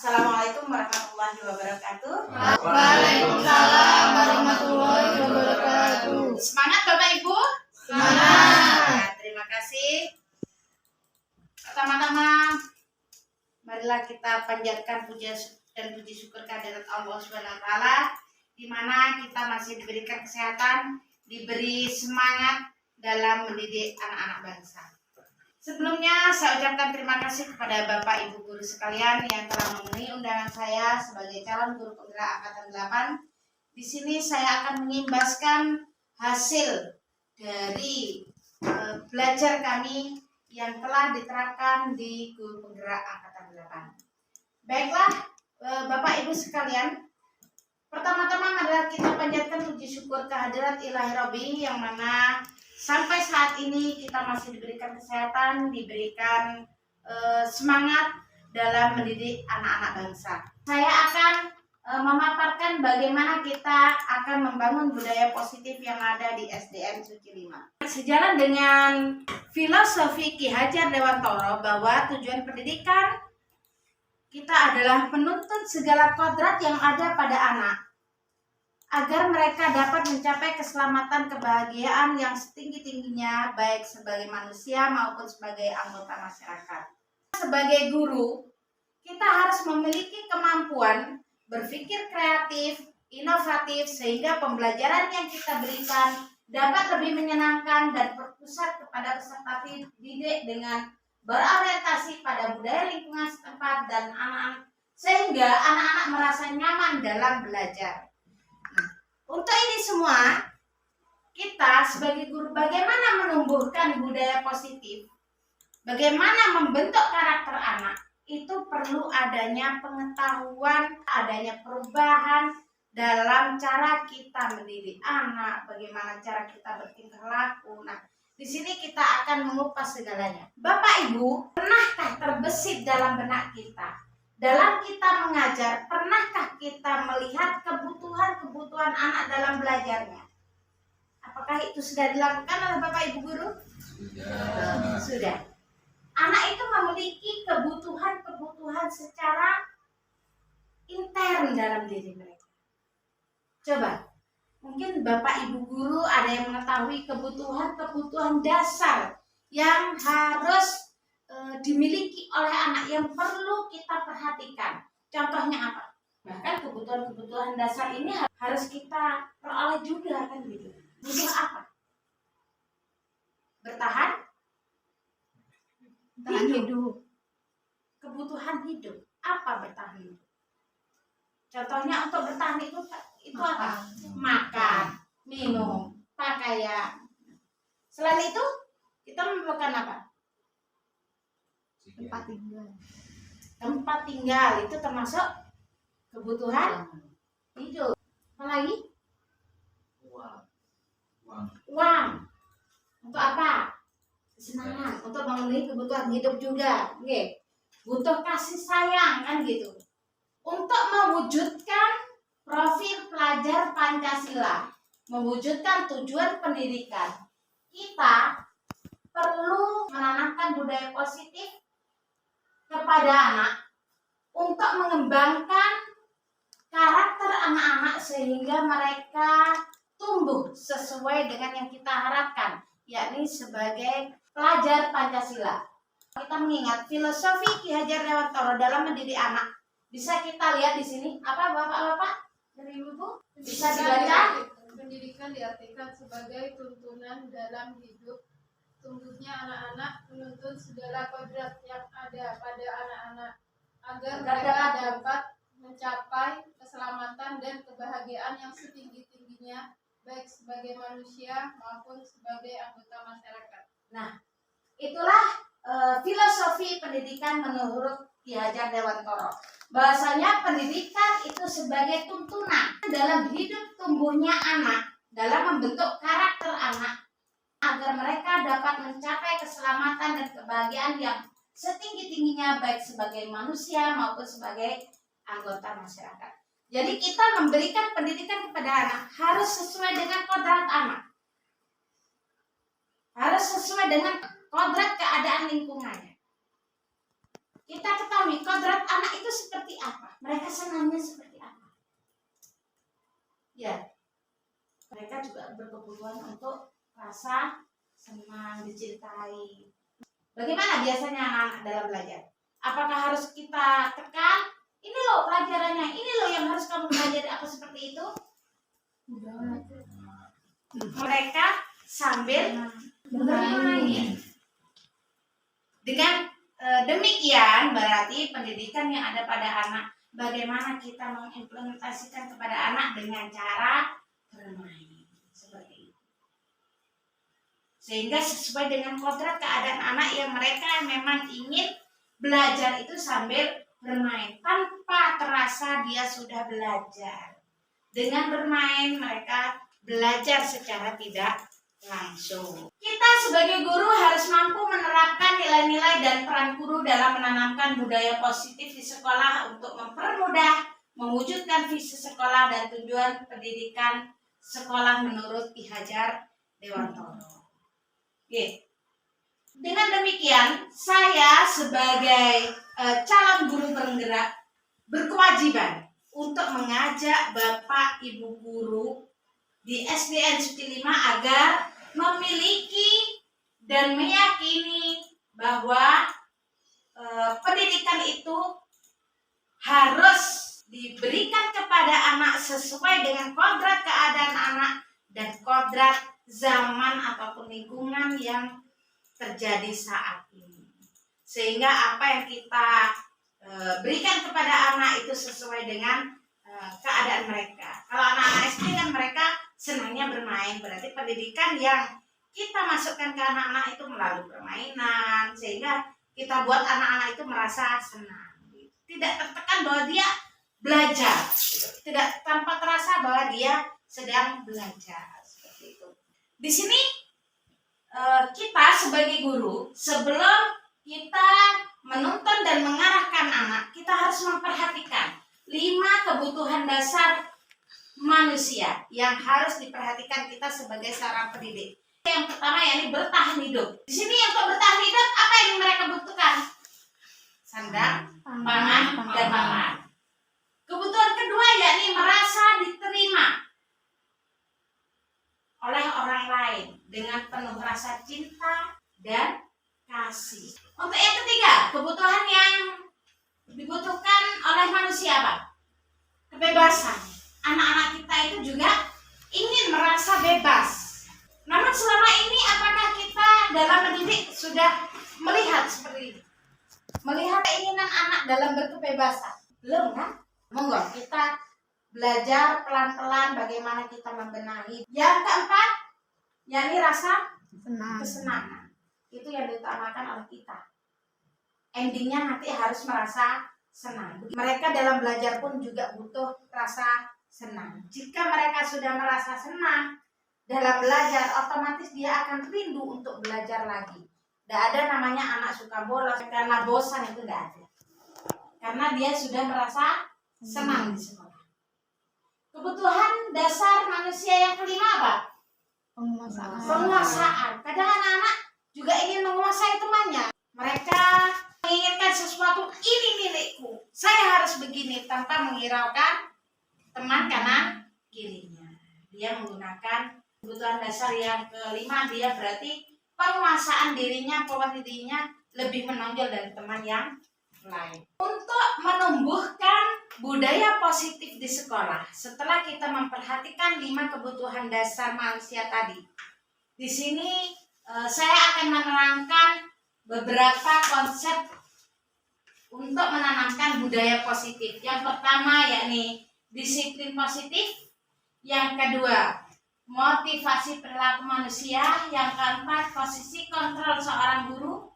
Assalamualaikum warahmatullahi wabarakatuh. Waalaikumsalam warahmatullahi wabarakatuh. Semangat Bapak Ibu. Semangat. Terima kasih. Pertama-tama, marilah kita panjatkan puja dan puji syukur kehadirat Allah Subhanahu wa taala, di mana kita masih diberikan kesehatan, diberi semangat dalam mendidik anak-anak bangsa. Sebelumnya saya ucapkan terima kasih kepada Bapak Ibu guru sekalian yang telah memenuhi undangan saya sebagai calon guru penggerak angkatan 8. Di sini saya akan mengimbaskan hasil dari belajar kami yang telah diterapkan di guru penggerak angkatan 8. Baiklah Bapak Ibu sekalian, pertama-tama marilah kita panjatkan puji syukur kehadirat Ilahi Robbi yang mana sampai saat ini kita masih diberikan kesehatan, diberikan semangat dalam mendidik anak-anak bangsa. Saya akan memaparkan bagaimana kita akan membangun budaya positif yang ada di SDN Suci 5. Sejalan dengan filosofi Ki Hajar Dewantoro bahwa tujuan pendidikan kita adalah menuntut segala kodrat yang ada pada anak agar mereka dapat mencapai keselamatan kebahagiaan yang setinggi-tingginya baik sebagai manusia maupun sebagai anggota masyarakat. Sebagai guru, kita harus memiliki kemampuan berpikir kreatif, inovatif sehingga pembelajaran yang kita berikan dapat lebih menyenangkan dan berpusat kepada peserta didik dengan berorientasi pada budaya lingkungan setempat dan anak-anak sehingga anak-anak merasa nyaman dalam belajar. Untuk ini semua, kita sebagai guru bagaimana menumbuhkan budaya positif, bagaimana membentuk karakter anak, itu perlu adanya pengetahuan, adanya perubahan dalam cara kita mendidik anak, bagaimana cara kita bertingkah laku. Nah, di sini kita akan mengupas segalanya. Bapak Ibu, pernahkah terbesit dalam benak kita? Dalam kita mengajar, pernahkah kita melihat kebutuhan-kebutuhan anak dalam belajarnya? Apakah itu sudah dilakukan oleh Bapak Ibu guru? Sudah. Anak itu memiliki kebutuhan-kebutuhan secara intern dalam diri mereka. Coba, mungkin Bapak Ibu guru ada yang mengetahui kebutuhan-kebutuhan dasar yang harus dimiliki oleh anak yang perlu kita perhatikan. Contohnya apa? Bahkan kebutuhan-kebutuhan dasar ini harus kita peroleh juga kan gitu. Butuh apa? Bertahan? Hidup. Kebutuhan hidup. Apa bertahan hidup? Contohnya untuk bertahan itu apa? Makan, minum, pakaian. Selain itu, kita memerlukan apa? Tempat tinggal. Tempat tinggal itu termasuk kebutuhan hidup. Apa lagi? Uang. Untuk apa? Kesenangan. Untuk memenuhi kebutuhan hidup juga. Oke. Butuh kasih sayang kan gitu. Untuk mewujudkan profil pelajar Pancasila, mewujudkan tujuan pendidikan, kita perlu menanamkan budaya positif kepada anak untuk mengembangkan karakter anak-anak sehingga mereka tumbuh sesuai dengan yang kita harapkan, yakni sebagai pelajar Pancasila. Kita mengingat filosofi Ki Hajar Dewantoro dalam mendidik anak. Bisa kita lihat di sini apa Bapak-bapak dan Ibu-ibu? Bisa dibaca? Pendidikan diartikan sebagai tuntunan dalam hidup. Tumbuhnya anak-anak menuntut segala kodrat yang ada pada anak-anak agar mereka dapat mencapai keselamatan dan kebahagiaan yang setinggi-tingginya baik sebagai manusia maupun sebagai anggota masyarakat. Nah, itulah filosofi pendidikan menurut Ki Hajar Dewantoro. Bahwasanya pendidikan itu sebagai tuntunan dalam hidup tumbuhnya anak, dalam membentuk karakter anak agar mereka dapat mencapai keselamatan dan kebahagiaan yang setinggi-tingginya baik sebagai manusia maupun sebagai anggota masyarakat. Jadi kita memberikan pendidikan kepada anak harus sesuai dengan kodrat anak. Harus sesuai dengan kodrat keadaan lingkungannya. Kita ketahui kodrat anak itu seperti apa. Ya, mereka juga berkebutuhan untuk rasa senang, dicintai. Bagaimana biasanya anak-anak dalam belajar? Apakah harus kita tekan? Ini loh pelajarannya, ini loh yang harus kamu pelajari, apa seperti itu? Mereka sambil bermain. Dengan demikian berarti pendidikan yang ada pada anak, bagaimana kita mengimplementasikan kepada anak dengan cara bermain seperti itu. Sehingga sesuai dengan kodrat keadaan anak yang mereka memang ingin belajar itu sambil bermain, tanpa terasa dia sudah belajar. Dengan bermain mereka belajar secara tidak langsung. Kita sebagai guru harus mampu menerapkan nilai-nilai dan peran guru dalam menanamkan budaya positif di sekolah untuk mempermudah mewujudkan visi sekolah dan tujuan pendidikan sekolah menurut Ki Hajar Dewantoro. Oke. Dengan demikian, saya sebagai calon guru penggerak berkewajiban untuk mengajak Bapak Ibu guru di SDN Suci 5 agar memiliki dan meyakini bahwa pendidikan itu harus diberikan kepada anak sesuai dengan kodrat keadaan anak dan kodrat zaman ataupun lingkungan yang terjadi saat ini, sehingga apa yang kita berikan kepada anak itu sesuai dengan keadaan mereka. Kalau anak-anak SD kan mereka senangnya bermain, berarti pendidikan yang kita masukkan ke anak-anak itu melalui permainan, sehingga kita buat anak-anak itu merasa senang, tidak tertekan bahwa dia belajar, tidak tanpa terasa bahwa dia sedang belajar seperti itu. Di sini kita sebagai guru, sebelum kita menuntun dan mengarahkan anak, kita harus memperhatikan 5 kebutuhan dasar manusia yang harus diperhatikan kita sebagai seorang pendidik. Yang pertama yakni bertahan hidup. Di sini untuk bertahan hidup, apa yang mereka butuhkan? Sandang, pangan, dan makan. Kebutuhan kedua yakni merasa diterima oleh orang lain dengan penuh rasa cinta dan kasih. Untuk yang ketiga, kebutuhan yang dibutuhkan oleh manusia apa? Kebebasan. Anak-anak kita itu juga ingin merasa bebas. Namun selama ini apakah kita dalam mendidik sudah melihat seperti ini? Melihat keinginan anak dalam berkebebasan? Belum kan? Monggo kita belajar pelan-pelan bagaimana kita membenahi. Yang keempat, yakni rasa kesenangan. Itu yang diutamakan oleh kita. Endingnya nanti harus merasa senang. Mereka dalam belajar pun juga butuh rasa senang. Jika mereka sudah merasa senang dalam belajar, otomatis dia akan rindu untuk belajar lagi. Tidak ada namanya anak suka bolos karena bosan, itu tidak ada. Karena dia sudah merasa senang di sekolah. Kebutuhan dasar manusia yang kelima apa? Penguasaan. Kadang anak-anak juga ingin menguasai temannya. Mereka menginginkan sesuatu, ini milikku, saya harus begini, tanpa menghiraukan teman kanan kirinya. Dia menggunakan kebutuhan dasar yang kelima, dia berarti penguasaan dirinya, potensi dirinya lebih menonjol dari teman yang lain. Untuk menumbuhkan budaya positif di sekolah, setelah kita memperhatikan 5 kebutuhan dasar manusia tadi, di sini saya akan menerangkan beberapa konsep untuk menanamkan budaya positif. Yang pertama yakni disiplin positif, yang kedua motivasi perilaku manusia, yang keempat posisi kontrol seorang guru,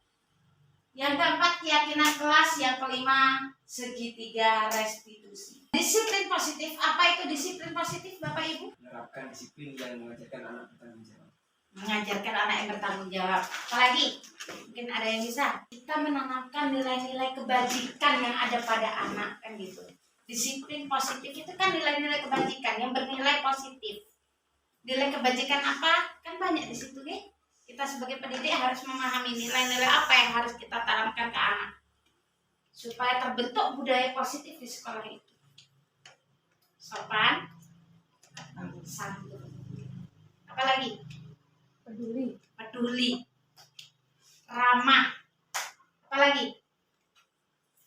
yang keempat keyakinan kelas, yang kelima segitiga restitusi. Disiplin positif, apa itu disiplin positif Bapak Ibu? Menerapkan disiplin dan mengajarkan anak bertanggung jawab. Mengajarkan anak yang bertanggung jawab. Apalagi mungkin ada yang bisa, kita menanamkan nilai-nilai kebajikan yang ada pada anak, kan gitu. Disiplin positif itu kan nilai-nilai kebajikan yang bernilai positif. Nilai kebajikan apa? Kan banyak di situ nih. Kita sebagai pendidik harus memahami nilai-nilai apa yang harus kita tanamkan ke anak supaya terbentuk budaya positif di sekolah itu. Sopan, santun. Apalagi? Peduli, ramah. Apalagi?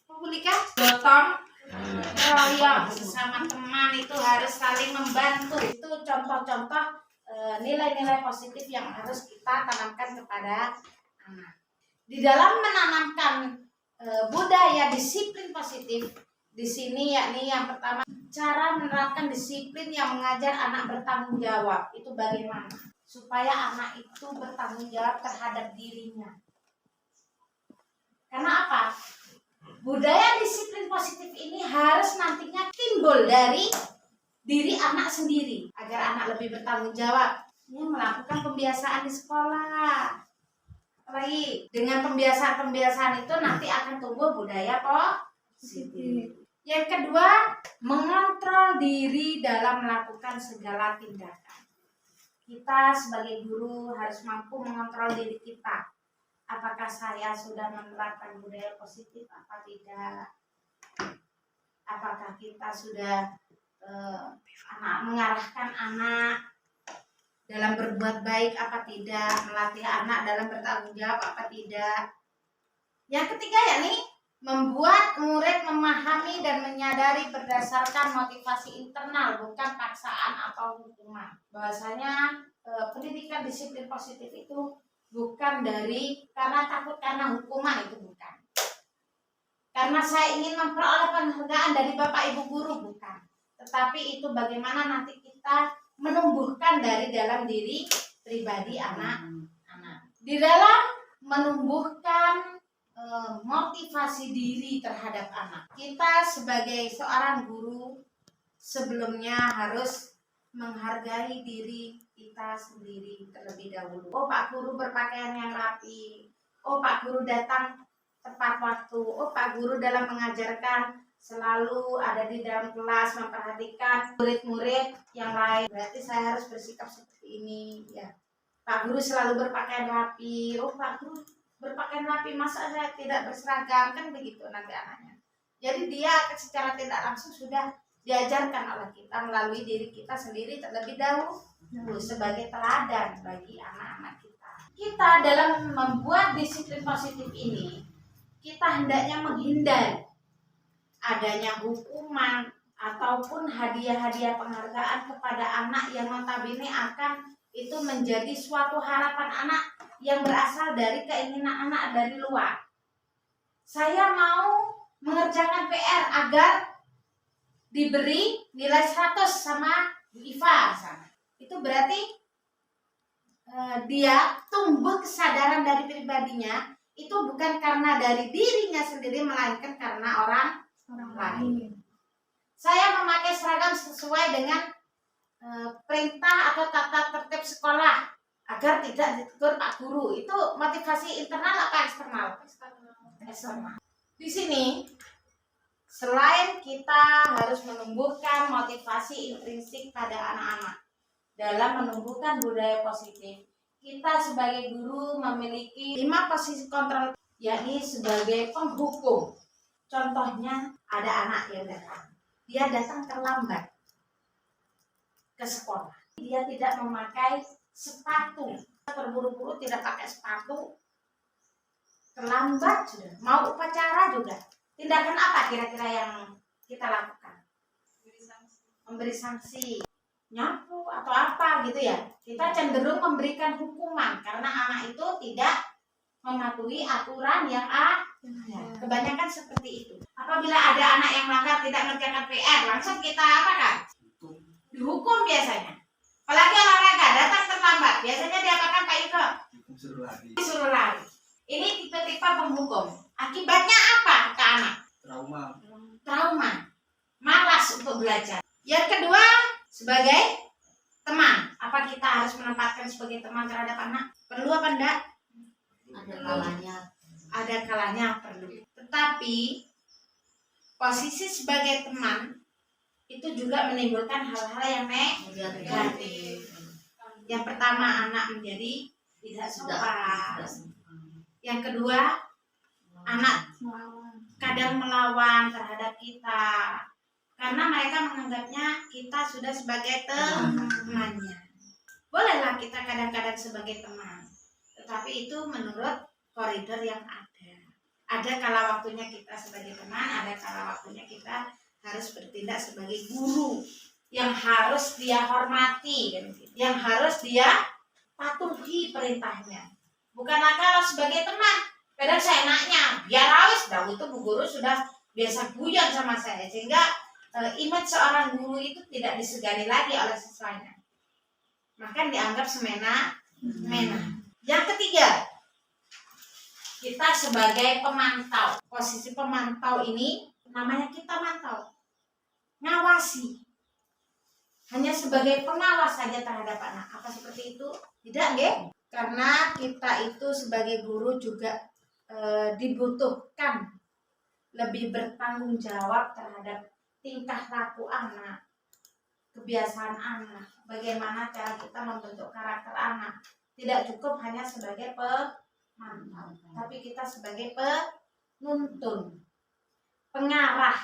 Publika, gotong royong, sesama teman itu harus saling membantu. Itu contoh-contoh nilai-nilai positif yang harus kita tanamkan kepada anak. Di dalam menanamkan budaya disiplin positif di sini, yakni yang pertama, cara menerapkan disiplin yang mengajar anak bertanggung jawab. Itu bagaimana supaya anak itu bertanggung jawab terhadap dirinya. Karena apa? Budaya disiplin positif ini harus nantinya timbul dari diri anak sendiri agar anak lebih bertanggung jawab. Ini melakukan pembiasaan di sekolah. Apalagi dengan pembiasaan-pembiasaan itu nanti akan tumbuh budaya positif. Yang kedua, mengontrol diri dalam melakukan segala tindakan. Kita sebagai guru harus mampu mengontrol diri kita. Apakah saya sudah menerapkan budaya positif apa tidak? Apakah kita sudah mengarahkan anak dalam berbuat baik apa tidak, melatih anak dalam bertanggung jawab apa tidak. Yang ketiga, yakni membuat murid memahami dan menyadari berdasarkan motivasi internal, bukan paksaan atau hukuman. Bahwasanya pendidikan disiplin positif itu bukan dari karena takut karena hukuman, itu bukan. Karena saya ingin memperoleh penghargaan dari Bapak Ibu guru, bukan. Tetapi itu bagaimana nanti kita menumbuhkan dari dalam diri pribadi anak-anak. Di dalam menumbuhkan motivasi diri terhadap anak, kita sebagai seorang guru sebelumnya harus menghargai diri kita sendiri terlebih dahulu. Oh, Pak Guru berpakaian yang rapi. Oh, Pak Guru datang tepat waktu. Oh, Pak Guru dalam mengajarkan selalu ada di dalam kelas, memperhatikan murid-murid yang lain. Berarti saya harus bersikap seperti ini, ya. Pak Guru selalu berpakaian rapi. Oh, Pak Guru berpakaian rapi, masa saya tidak berseragam? Kan begitu nanti anaknya. Jadi dia secara tidak langsung sudah diajarkan oleh kita melalui diri kita sendiri terlebih dahulu sebagai teladan bagi anak-anak kita. Kita dalam membuat disiplin positif ini, kita hendaknya menghindar adanya hukuman ataupun hadiah-hadiah penghargaan kepada anak yang notabene akan itu menjadi suatu harapan anak yang berasal dari keinginan anak dari luar. Saya mau mengerjakan PR agar diberi nilai 100 sama Bu Iva misalnya. Itu berarti dia tumbuh kesadaran dari pribadinya itu bukan karena dari dirinya sendiri, melainkan karena orang lain. Saya memakai seragam sesuai dengan perintah atau tata tertib sekolah agar tidak ditegur Pak Guru. Itu motivasi internal apa eksternal? Eksternal. Di sini selain kita harus menumbuhkan motivasi intrinsik pada anak-anak dalam menumbuhkan budaya positif, kita sebagai guru memiliki 5 posisi kontrol, yakni sebagai penghukum. Contohnya ada anak yang datang, dia datang terlambat ke sekolah, dia tidak memakai sepatu, terburu-buru tidak pakai sepatu, terlambat sudah, mau upacara juga. Tindakan apa kira-kira yang kita lakukan? Memberi sanksi, nyapu atau apa gitu ya. Kita cenderung memberikan hukuman karena anak itu tidak mematuhi aturan yang ada. Kebanyakan seperti itu. Apabila ada anak yang melanggar tidak mengerjakan PR, langsung kita apakan? Dihukum biasanya. Apalagi olahraga datang terlambat, biasanya diapakan Pak Iko? Disuruh lari. Ini tipe-tipe penghukum. Akibatnya apa ke anak? Trauma. Malas untuk belajar. Yang kedua, sebagai teman. Apa kita harus menempatkan sebagai teman terhadap anak? Perlu apa enggak? Ada kalanya perlu. Tetapi posisi sebagai teman itu juga menimbulkan hal-hal yang negatif. Yang pertama, anak menjadi tidak sopan. Yang kedua, anak kadang melawan terhadap kita. karena mereka menganggapnya kita sudah sebagai temannya. Bolehlah kita kadang-kadang sebagai teman, tetapi itu menurut koridor yang ada. Ada kala waktunya kita sebagai teman, ada kala waktunya kita harus bertindak sebagai guru yang harus dia hormati, yang harus dia patuhi perintahnya. Bukanlah kalau sebagai teman, kadang saya enaknya, biar awis, dah itu bu guru sudah biasa guyon sama saya, sehingga image seorang guru itu tidak disegani lagi oleh siswanya, maka dianggap semena-mena. Yang ketiga, kita sebagai pemantau. Posisi pemantau ini namanya kita mantau, ngawasi. Hanya sebagai pengawas saja terhadap anak. Apa seperti itu? Tidak, nggih? Karena kita itu sebagai guru juga dibutuhkan lebih bertanggung jawab terhadap tingkah laku anak, kebiasaan anak, bagaimana cara kita membentuk karakter anak. Tidak cukup hanya sebagai pemantau, tapi kita sebagai penuntun, pengarah,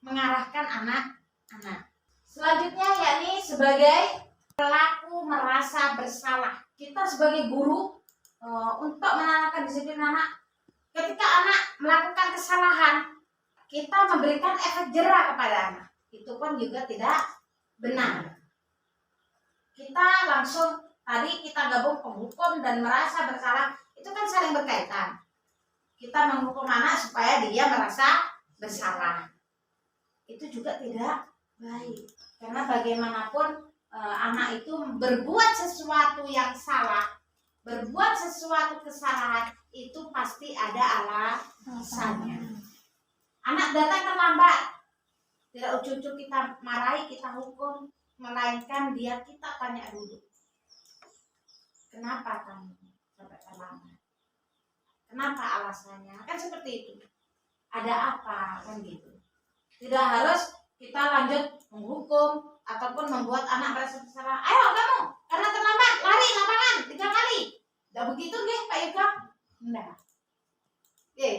mengarahkan anak-anak. Selanjutnya yakni sebagai pelaku merasa bersalah. Kita sebagai guru untuk menanamkan disiplin anak, ketika anak melakukan kesalahan, kita memberikan efek jera kepada anak. Itu pun juga tidak benar. Kita langsung, tadi kita gabung penghukum dan merasa bersalah, itu kan saling berkaitan. Kita menghukum anak supaya dia merasa bersalah, itu juga tidak baik. Karena bagaimanapun anak itu berbuat sesuatu yang salah, berbuat sesuatu kesalahan, itu pasti ada alasannya. Anak datang terlambat, tidak ujuk-ujuk kita marahi, kita hukum, melainkan dia kita tanya dulu, kenapa kamu sampai terlambat? Kenapa alasannya? Kan seperti itu. Ada apa? Kan gitu. Tidak harus kita lanjut menghukum ataupun membuat anak merasa bersalah. Ayo kamu, karena terlambat, lari lapangan 3 kali. Tidak begitu nggih Pak Yuka? Enggak. Oke.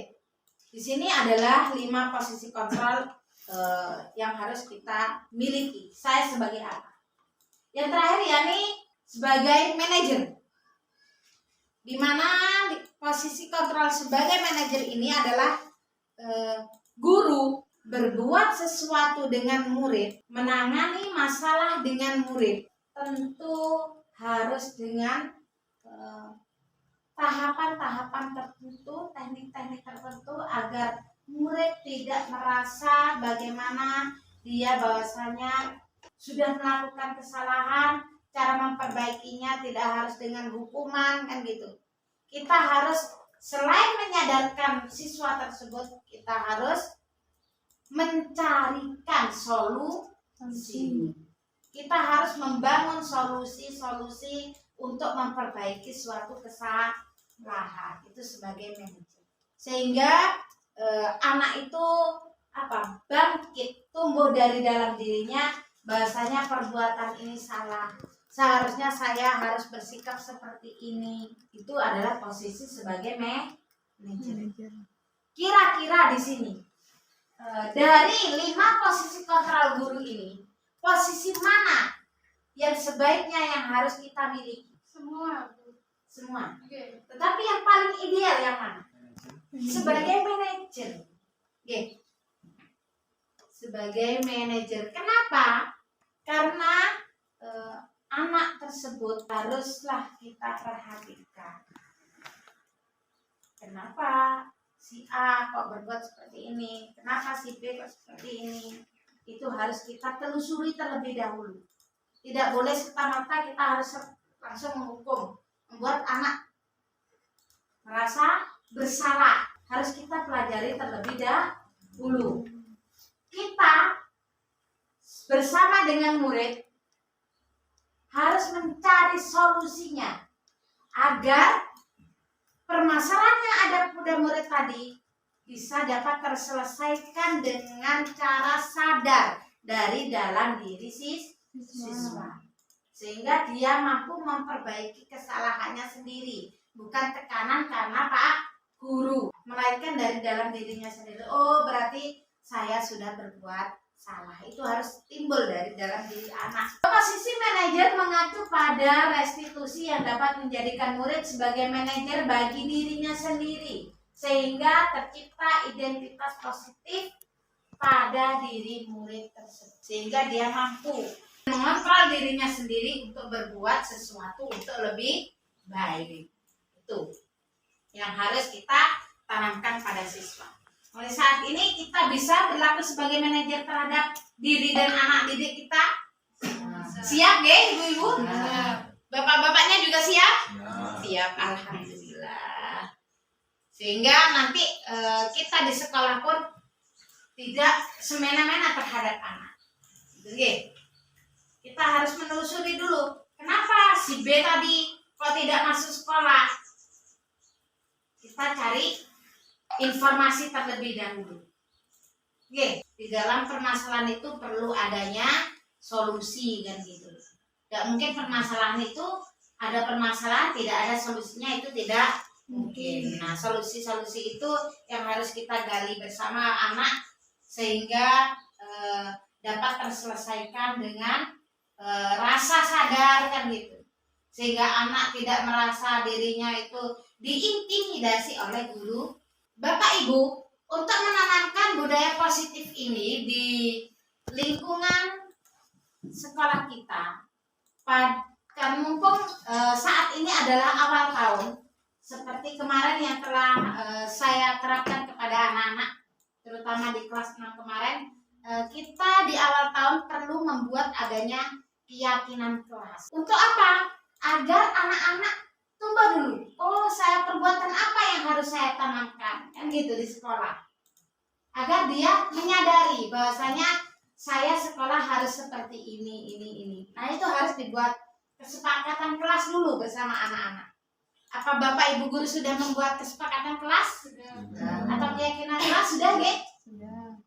Di sini adalah 5 posisi kontrol yang harus kita miliki. Saya sebagai apa? Yang terakhir yakni sebagai manajer. Di mana posisi kontrol sebagai manajer ini adalah guru berbuat sesuatu dengan murid, menangani masalah dengan murid, tentu harus dengan tahapan-tahapan tertentu, teknik-teknik tertentu agar murid tidak merasa bagaimana dia bahwasanya sudah melakukan kesalahan, cara memperbaikinya tidak harus dengan hukuman, kan gitu. Kita harus selain menyadarkan siswa tersebut, kita harus mencarikan solusi. Kita harus membangun solusi-solusi untuk memperbaiki suatu kesalahan. Itu sebagai manajer. Sehingga anak itu bangkit, tumbuh dari dalam dirinya bahasanya perbuatan ini salah. Seharusnya saya harus bersikap seperti ini. Itu adalah posisi sebagai manajer. Kira-kira di sini dari 5 posisi kontrol guru ini, posisi mana yang sebaiknya yang harus kita miliki? Semua. Okay. Tetapi yang paling ideal yang mana? Sebagai manajer. Okay. Sebagai manajer. Kenapa? Karena anak tersebut haruslah kita perhatikan. Kenapa si A kok berbuat seperti ini? Kenapa si B kok seperti ini? Itu harus kita telusuri terlebih dahulu. Tidak boleh serta-merta kita harus langsung menghukum, membuat anak merasa bersalah. Harus kita pelajari terlebih dahulu. Kita bersama dengan murid harus mencari solusinya agar permasalahan yang ada pada murid tadi bisa dapat terselesaikan dengan cara sadar dari dalam diri siswa, sehingga dia mampu memperbaiki kesalahannya sendiri, bukan tekanan karena Pak Guru, melainkan dari dalam dirinya sendiri. Oh, berarti saya sudah berbuat salah. Itu harus timbul dari dalam diri anak. Posisi manajer mengacu pada restitusi yang dapat menjadikan murid sebagai manajer bagi dirinya sendiri, sehingga tercipta identitas positif pada diri murid tersebut, sehingga dia mampu mengontrol dirinya sendiri untuk berbuat sesuatu untuk lebih baik. Itu yang harus kita tanamkan pada siswa. Mulai saat ini kita bisa berlaku sebagai manajer terhadap diri dan anak didik kita. Siap ya ibu-ibu? Bapak-bapaknya juga siap? Siap, alhamdulillah. Sehingga nanti kita di sekolah pun tidak semena-mena terhadap anak. Oke. Kita harus menelusuri dulu, kenapa si B tadi kok tidak masuk sekolah. Kita cari informasi terlebih dahulu. Oke, di dalam permasalahan itu perlu adanya solusi kan gitu. Tidak mungkin permasalahan itu ada permasalahan tidak ada solusinya, itu tidak mungkin. Nah, solusi-solusi itu yang harus kita gali bersama anak sehingga dapat terselesaikan dengan rasa sadar kan gitu, sehingga anak tidak merasa dirinya itu diintimidasi oleh guru. Bapak Ibu, untuk menanamkan budaya positif ini di lingkungan sekolah kita, kan mumpung saat ini adalah awal tahun, seperti kemarin yang telah saya terapkan kepada anak-anak, terutama di kelas 6 kemarin, kita di awal tahun perlu membuat adanya keyakinan kelas. Untuk apa? Agar anak-anak tumbuh dulu. Oh, saya perbuatan apa yang harus saya tanamkan? Kan gitu di sekolah. Agar dia menyadari bahwasanya saya sekolah harus seperti ini. Nah, itu harus dibuat kesepakatan kelas dulu bersama anak-anak. Apa Bapak Ibu guru sudah membuat kesepakatan kelas? Sudah. Atau keyakinan kelas sudah, nggih?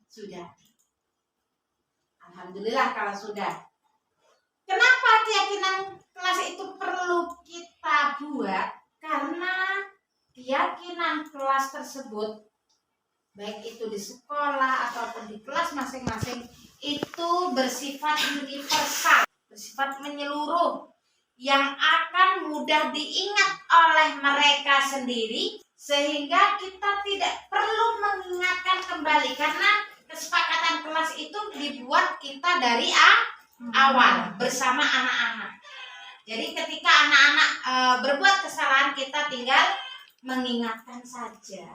Sudah. Alhamdulillah kalau sudah. Kenapa keyakinan kelas itu perlu kita buat? Karena keyakinan kelas tersebut, baik itu di sekolah ataupun di kelas masing-masing, itu bersifat universal, bersifat menyeluruh, yang akan mudah diingat oleh mereka sendiri, sehingga kita tidak perlu mengingatkan kembali, karena kesepakatan kelas itu dibuat kita dari awal bersama anak-anak. Jadi ketika anak-anak berbuat kesalahan, kita tinggal mengingatkan saja,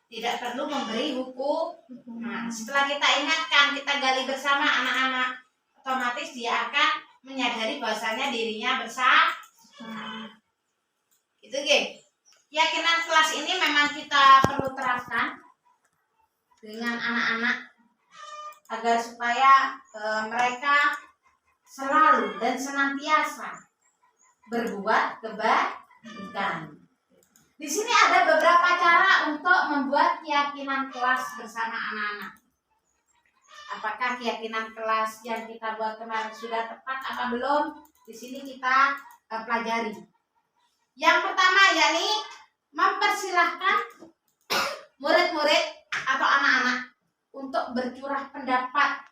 tidak perlu memberi hukum. Nah, setelah kita ingatkan, kita gali bersama anak-anak, otomatis dia akan menyadari bahwasanya dirinya bersalah. Gitu, geng. Keyakinan kelas ini memang kita perlu terapkan dengan anak-anak agar supaya mereka selalu dan senantiasa berbuat kebaikan. Di sini ada beberapa cara untuk membuat keyakinan kelas bersama anak-anak. Apakah keyakinan kelas yang kita buat kemarin sudah tepat apa belum? Di sini kita pelajari. Yang pertama yakni mempersilahkan murid-murid atau anak-anak untuk bercurah pendapat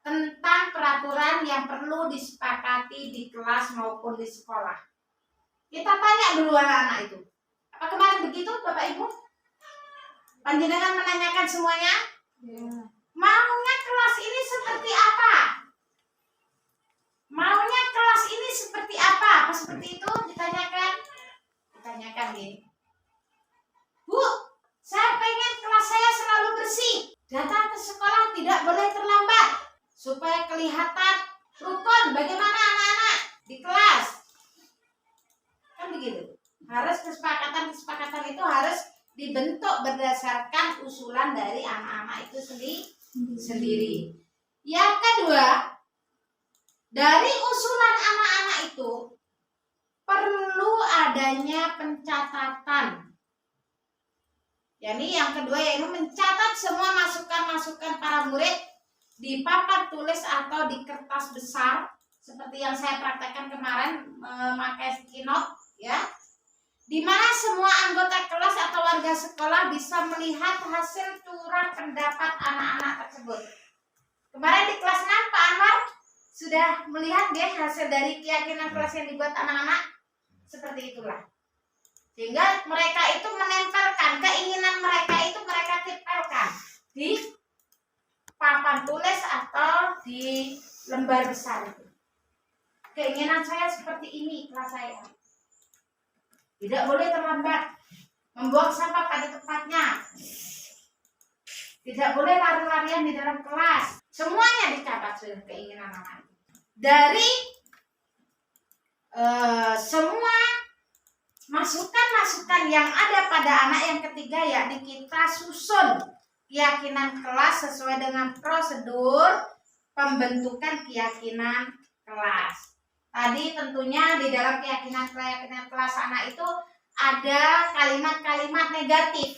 tentang peraturan yang perlu disepakati di kelas maupun di sekolah. Kita tanya dulu anak-anak itu. Apa kemarin begitu Bapak Ibu? Panjenengan menanyakan semuanya? Ya. Maunya kelas ini seperti apa? Maunya kelas ini seperti apa? Apa seperti itu? Ditanyakan gini. Bu, saya pengen kelas saya selalu bersih. Datang ke sekolah tidak boleh terlambat, supaya kelihatan rukun bagaimana anak-anak di kelas. Kan begitu. Harus kesepakatan itu harus dibentuk berdasarkan usulan dari anak-anak itu sendiri. Yang kedua, dari usulan anak-anak itu perlu adanya pencatatan. Yani yang kedua yaitu mencatat semua masukan-masukan para murid di papan tulis atau di kertas besar seperti yang saya praktekkan kemarin memakai sticky note ya. di mana semua anggota kelas atau warga sekolah bisa melihat hasil curah pendapat anak-anak tersebut. Kemarin di kelas 6 Pak Anwar sudah melihat dia hasil dari keyakinan kelas yang dibuat anak-anak. Seperti itulah. Sehingga mereka itu menempelkan keinginan mereka itu mereka tempelkan di papan tulis atau di lembar besar itu. Keinginan saya seperti ini kelas saya. Tidak boleh terlambat. Membuang sampah pada tempatnya. Tidak boleh lari-larian di dalam kelas. Semuanya dicatat sudah keinginan anak. Dari semua masukan-masukan yang ada pada anak yang ketiga, yakni kita susun keyakinan kelas sesuai dengan prosedur pembentukan keyakinan kelas. Tadi tentunya di dalam keyakinan kelas anak itu ada kalimat-kalimat negatif.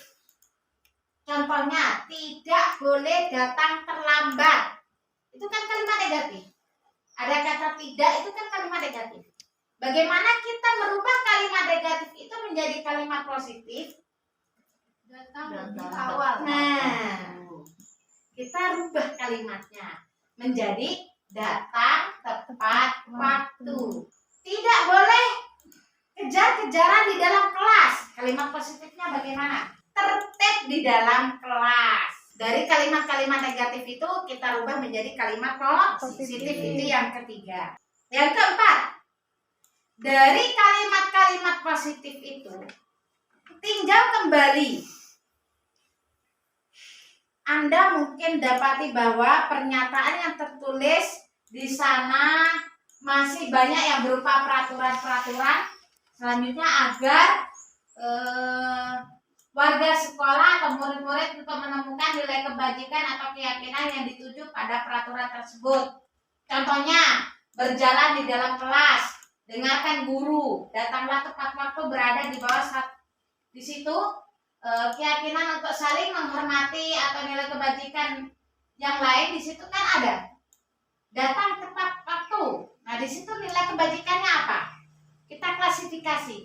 Contohnya, tidak boleh datang terlambat. Itu kan kalimat negatif. Ada kata tidak, itu kan kalimat negatif. Bagaimana kita merubah kalimat negatif itu menjadi kalimat positif? Datang lebih awal. Nah, kita rubah kalimatnya menjadi datang tepat waktu. Tidak boleh kejar-kejaran di dalam kelas. Kalimat positifnya bagaimana? Tertib di dalam kelas. Dari kalimat-kalimat negatif itu kita rubah menjadi kalimat positif. Itu yang ketiga. Yang keempat, dari kalimat-kalimat positif itu tinjau kembali. Anda mungkin dapati bahwa pernyataan yang tertulis di sana masih banyak yang berupa peraturan-peraturan. Selanjutnya agar warga sekolah atau murid-murid untuk menemukan nilai kebajikan atau keyakinan yang dituju pada peraturan tersebut. Contohnya, berjalan di dalam kelas, dengarkan guru, datanglah tepat waktu, berada di bawah di situ. Keyakinan untuk saling menghormati atau nilai kebajikan yang lain di situ kan ada. Datang tepat waktu. Nah, di situ nilai kebajikannya apa? Kita klasifikasi.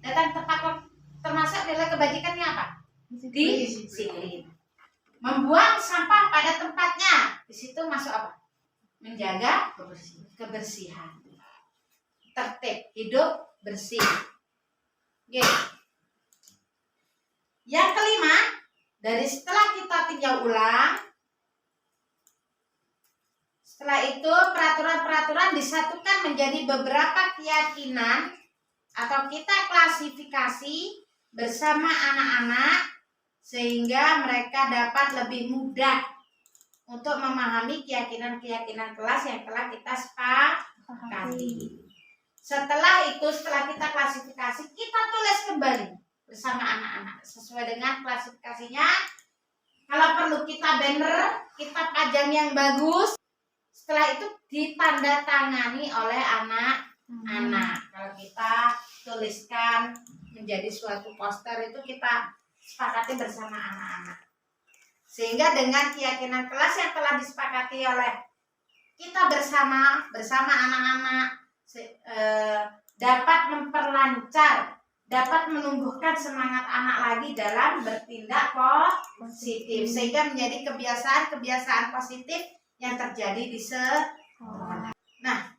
Datang tepat waktu termasuk nilai kebajikannya apa? Disiplin. Membuang sampah pada tempatnya. Di situ masuk apa? Menjaga kebersihan. Tertib, hidup bersih. Oke. Yang kelima, dari setelah kita tinjau ulang, setelah itu peraturan-peraturan disatukan menjadi beberapa keyakinan atau kita klasifikasi bersama anak-anak sehingga mereka dapat lebih mudah untuk memahami keyakinan-keyakinan kelas yang telah kita sepakati. Setelah itu, setelah kita klasifikasi, kita tulis kembali bersama anak-anak sesuai dengan klasifikasinya. Kalau perlu kita banner, kita pajang yang bagus. Setelah itu ditandatangani oleh anak-anak. Kalau kita tuliskan menjadi suatu poster itu kita sepakati bersama anak-anak. Sehingga dengan keyakinan kelas yang telah disepakati oleh kita bersama anak-anak dapat memperlancar, dapat menumbuhkan semangat anak lagi dalam bertindak positif sehingga menjadi kebiasaan-kebiasaan positif yang terjadi di sekolah. Nah,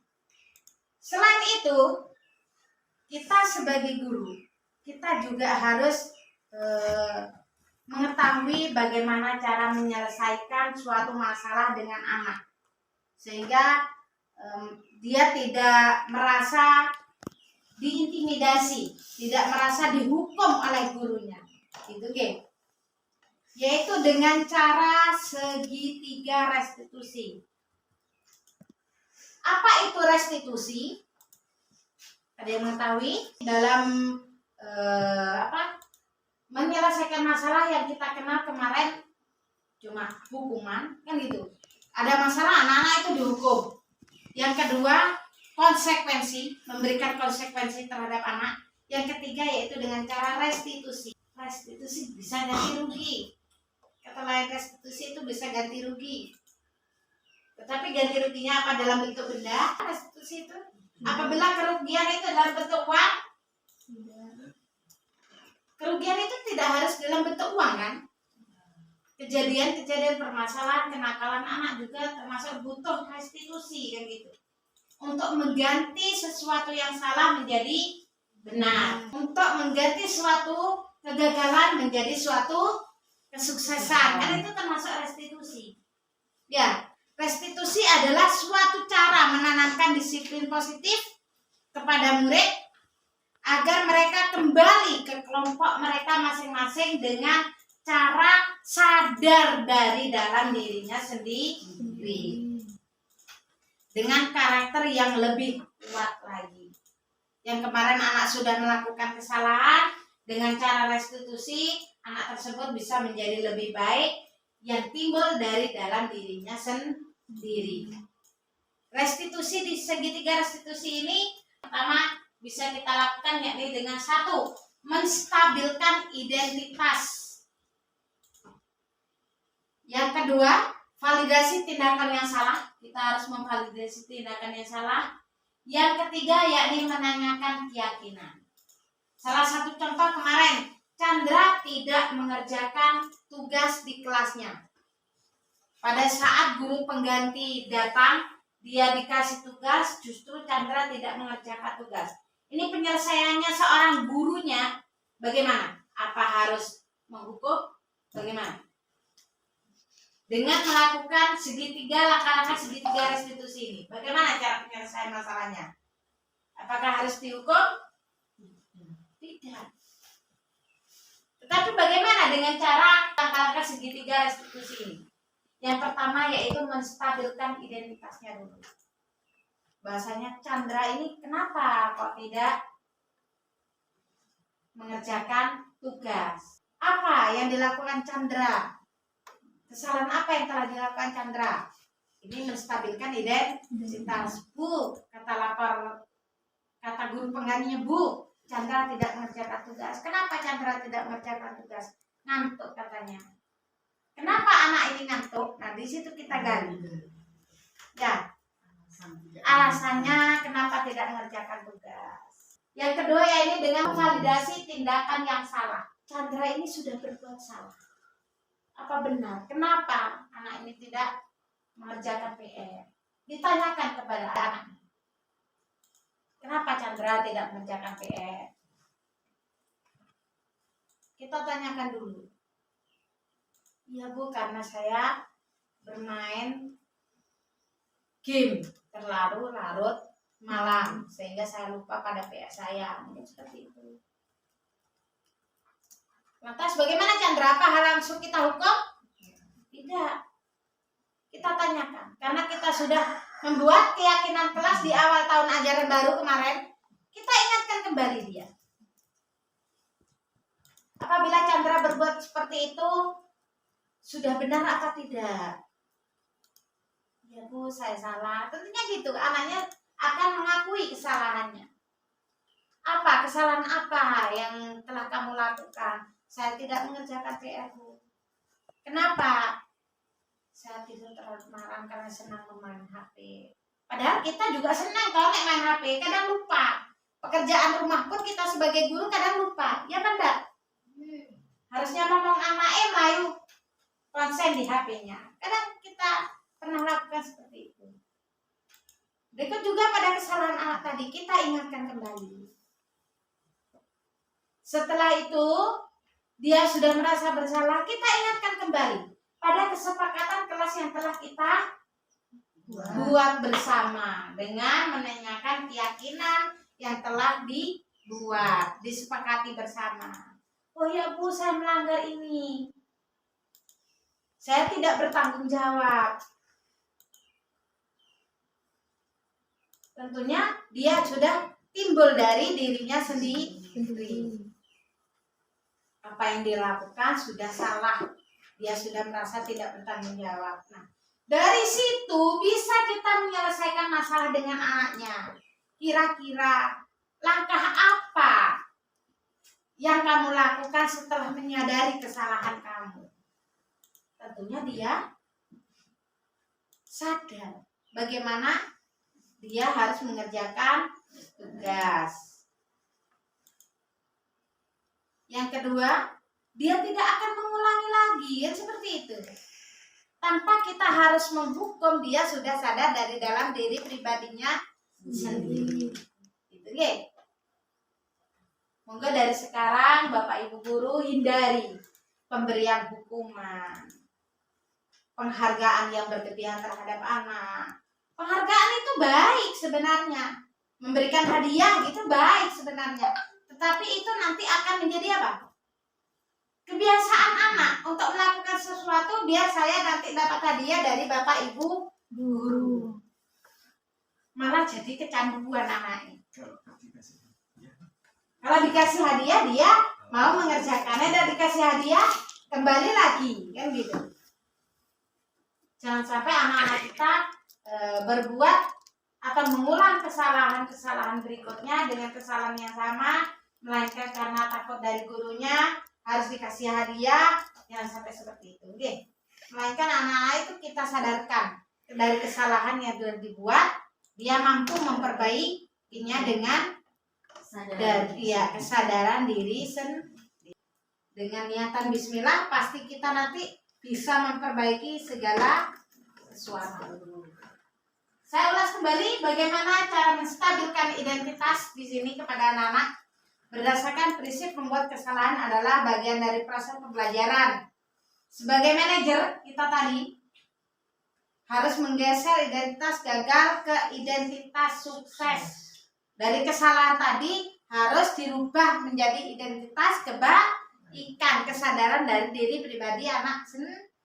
selain itu kita sebagai guru kita juga harus mengetahui bagaimana cara menyelesaikan suatu masalah dengan anak sehingga dia tidak merasa diintimidasi, tidak merasa dihukum oleh gurunya, gitu kan? Yaitu dengan cara segitiga restitusi. Apa itu restitusi? Ada yang mengetahui? Dalam menyelesaikan masalah yang kita kenal kemarin cuma hukuman, kan gitu. Ada masalah anak-anak itu dihukum. Yang kedua, konsekuensi, memberikan konsekuensi terhadap anak. Yang ketiga yaitu dengan cara restitusi. Restitusi bisa ganti rugi. Kata lain restitusi itu bisa ganti rugi. Tetapi ganti ruginya apa dalam bentuk benda? Restitusi itu apabila kerugian itu dalam bentuk uang? Kerugian itu tidak harus dalam bentuk uang kan? Kejadian-kejadian permasalahan kenakalan anak juga termasuk butuh restitusi kan gitu. Untuk mengganti sesuatu yang salah menjadi benar. Untuk mengganti suatu kegagalan menjadi suatu kesuksesan. Kan itu termasuk restitusi. Ya, restitusi adalah suatu cara menanamkan disiplin positif kepada murid agar mereka kembali ke kelompok mereka masing-masing dengan cara sadar dari dalam dirinya sendiri, dengan karakter yang lebih kuat lagi. Yang kemarin anak sudah melakukan kesalahan, dengan cara restitusi anak tersebut bisa menjadi lebih baik yang timbul dari dalam dirinya sendiri. Restitusi di segitiga restitusi ini pertama bisa kita lakukan yakni dengan satu, menstabilkan identitas. Yang kedua, validasi tindakan yang salah. Kita harus memvalidasi tindakan yang salah. Yang ketiga, yakni menanyakan keyakinan. Salah satu contoh kemarin, Chandra tidak mengerjakan tugas di kelasnya. Pada saat guru pengganti datang, dia dikasih tugas, justru Chandra tidak mengerjakan tugas. Ini penyelesaiannya seorang gurunya bagaimana? Apa harus menghukum? Bagaimana? Dengan melakukan langkah-langkah segitiga restitusi ini. Bagaimana cara penyelesaian masalahnya? Apakah harus dihukum? Tidak. Tetapi bagaimana dengan cara langkah-langkah segitiga restitusi ini? Yang pertama yaitu menstabilkan identitasnya dulu. Bahasanya Chandra ini kenapa kok tidak mengerjakan tugas? Apa yang dilakukan Chandra? Kesalahan apa yang telah dilakukan Chandra? Ini menstabilkan identitas. Bu, kata guru penggantinya, Bu, Chandra tidak mengerjakan tugas. Kenapa Chandra tidak mengerjakan tugas? Ngantuk katanya. Kenapa anak ini ngantuk? Nah, di situ kita gali. Ya, alasannya kenapa tidak mengerjakan tugas. Yang kedua ya ini dengan validasi tindakan yang salah. Chandra ini sudah berbuat salah. Apa benar? Kenapa anak ini tidak mengerjakan PR? Ditanyakan kepada anak. Kenapa Chandra tidak mengerjakan PR? Kita tanyakan dulu. Ya Bu, karena saya bermain game terlalu larut malam sehingga saya lupa pada PR saya. Mungkin seperti itu. Lantas bagaimana Chandra? Apa hal langsung kita hukum? Tidak. Kita tanyakan. Karena kita sudah membuat keyakinan kelas di awal tahun ajaran baru kemarin, kita ingatkan kembali dia. Apabila Chandra berbuat seperti itu, sudah benar apa tidak? Ya Bu, saya salah. Tentunya gitu. Anaknya akan mengakui kesalahannya. Apa? Kesalahan apa yang telah kamu lakukan? Saya tidak mengerjakan PR-ku. Kenapa? Saya tidur terlalu malam karena senang bermain HP. Padahal kita juga senang kalau main HP. Kadang lupa. Pekerjaan rumah pun kita sebagai guru kadang lupa. Ya kan enggak? Harusnya ngomong anaknya melayu konsen di HP-nya. Kadang kita pernah lakukan seperti itu. Berikut juga pada kesalahan anak tadi kita ingatkan kembali. Setelah itu dia sudah merasa bersalah, kita ingatkan kembali pada kesepakatan kelas yang telah kita buat bersama dengan menanyakan keyakinan yang telah dibuat, disepakati bersama. Oh ya Bu, saya melanggar ini. Saya tidak bertanggung jawab. Tentunya dia sudah timbul dari dirinya sendiri. Apa yang dilakukan sudah salah. Dia sudah merasa tidak bertanggung jawab. Nah, dari situ bisa kita menyelesaikan masalah dengan anaknya. Kira-kira langkah apa yang kamu lakukan setelah menyadari kesalahan kamu? Tentunya dia sadar bagaimana dia harus mengerjakan tugas. Yang kedua, dia tidak akan mengulangi lagi, yang seperti itu. Tanpa kita harus menghukum, dia sudah sadar dari dalam diri pribadinya sendiri. Gitu ya. Monggo dari sekarang Bapak Ibu guru hindari pemberian hukuman, penghargaan yang berlebihan terhadap anak. Penghargaan itu baik sebenarnya. Memberikan hadiah itu baik sebenarnya. Tetapi itu nanti akan menjadi apa? Kebiasaan anak untuk melakukan sesuatu biar saya nanti dapat hadiah dari Bapak Ibu guru. Malah jadi kecanduan anaknya. Kalau dikasih hadiah dia mau mengerjakannya dan dikasih hadiah kembali lagi, kan gitu. Jangan sampai anak-anak kita berbuat atau mengulang kesalahan-kesalahan berikutnya dengan kesalahan yang sama, melainkan karena takut dari gurunya harus dikasih hadiah, jangan sampai seperti itu. Oke. Melainkan anak-anak itu kita sadarkan dari kesalahan yang sudah dibuat, dia mampu memperbaikinya dengan kesadaran diri sendiri. Dengan niatan bismillah pasti kita nanti bisa memperbaiki segala sesuatu. Saya ulas kembali bagaimana cara menstabilkan identitas di sini kepada anak-anak. Berdasarkan prinsip membuat kesalahan adalah bagian dari proses pembelajaran. Sebagai manajer kita tadi harus menggeser identitas gagal ke identitas sukses. Dari kesalahan tadi harus dirubah menjadi identitas kebaikan, kesadaran dari diri pribadi anak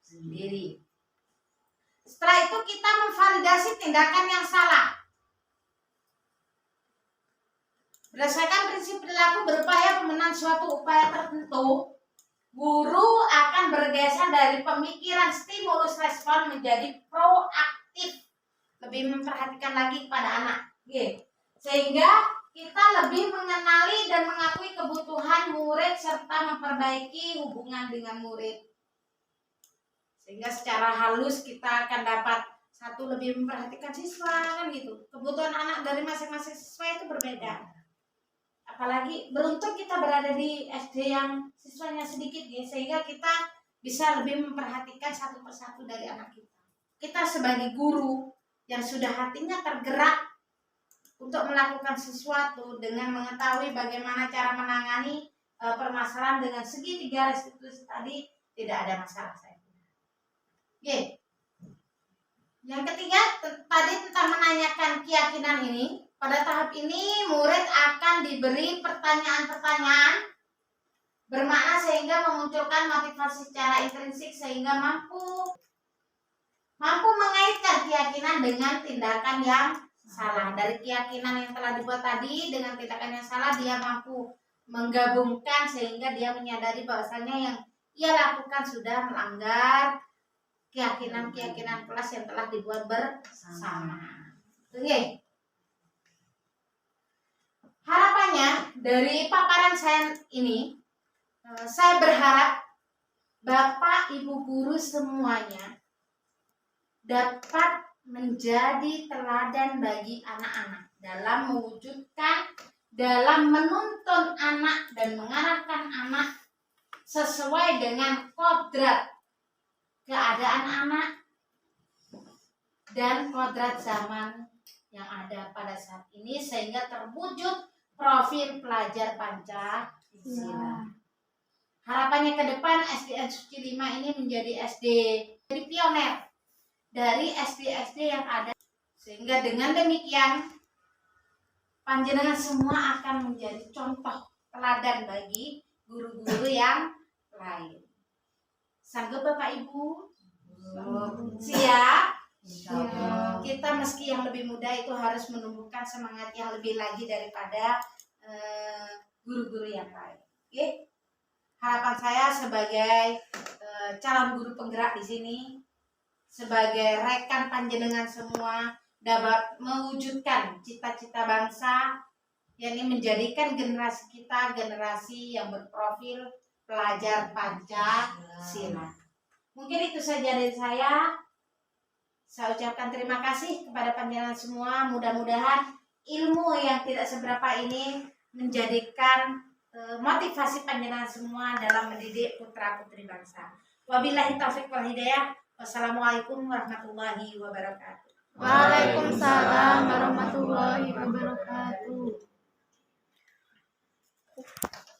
sendiri. Setelah itu kita memvalidasi tindakan yang salah. Berdasarkan prinsip perilaku berupaya pemenang suatu upaya tertentu, guru akan bergeser dari pemikiran stimulus respon menjadi proaktif, lebih memperhatikan lagi kepada anak. Sehingga kita lebih mengenali dan mengakui kebutuhan murid serta memperbaiki hubungan dengan murid. Sehingga secara halus kita akan dapat satu, lebih memperhatikan siswa, kan gitu. Kebutuhan anak dari masing-masing siswa itu berbeda. Apalagi beruntung kita berada di SD yang siswanya sedikit ya, sehingga kita bisa lebih memperhatikan satu persatu dari anak kita. Kita sebagai guru yang sudah hatinya tergerak untuk melakukan sesuatu dengan mengetahui bagaimana cara menangani permasalahan dengan segitiga restitusi tadi, tidak ada masalah saya. Yang ketiga tadi tentang menanyakan keyakinan ini. Pada tahap ini murid akan diberi pertanyaan-pertanyaan bermakna sehingga memunculkan motivasi secara intrinsik sehingga mampu mengaitkan keyakinan dengan tindakan yang salah. Dari keyakinan yang telah dibuat tadi dengan tindakan yang salah, dia mampu menggabungkan sehingga dia menyadari bahwasanya yang ia lakukan sudah melanggar keyakinan-keyakinan kelas yang telah dibuat bersama. Oke. Harapannya dari paparan saya ini, saya berharap Bapak Ibu guru semuanya dapat menjadi teladan bagi anak-anak dalam mewujudkan, dalam menuntun anak dan mengarahkan anak sesuai dengan kodrat keadaan anak dan kodrat zaman yang ada pada saat ini sehingga terwujud profil pelajar Pancasila. Harapannya ke depan SDN Suci 5 ini menjadi SD, jadi pioner dari SD-SD yang ada. Sehingga dengan demikian panjenengan semua akan menjadi contoh teladan bagi guru-guru yang lain. Sanggup Bapak Ibu? Siap? Kita meski yang lebih muda itu harus menumbuhkan semangat yang lebih lagi daripada guru-guru yang lain. Harapan saya sebagai calon guru penggerak di sini, sebagai rekan panjenengan semua dapat mewujudkan cita-cita bangsa, yakni menjadikan generasi kita generasi yang berprofil pelajar Pancasila. Mungkin itu saja dari saya. Saya ucapkan terima kasih kepada panjenengan semua. Mudah-mudahan ilmu yang tidak seberapa ini menjadikan motivasi panjenengan semua dalam mendidik putra-putri bangsa. Wabillahi taufiq wal hidayah. Wassalamualaikum warahmatullahi wabarakatuh. Waalaikumsalam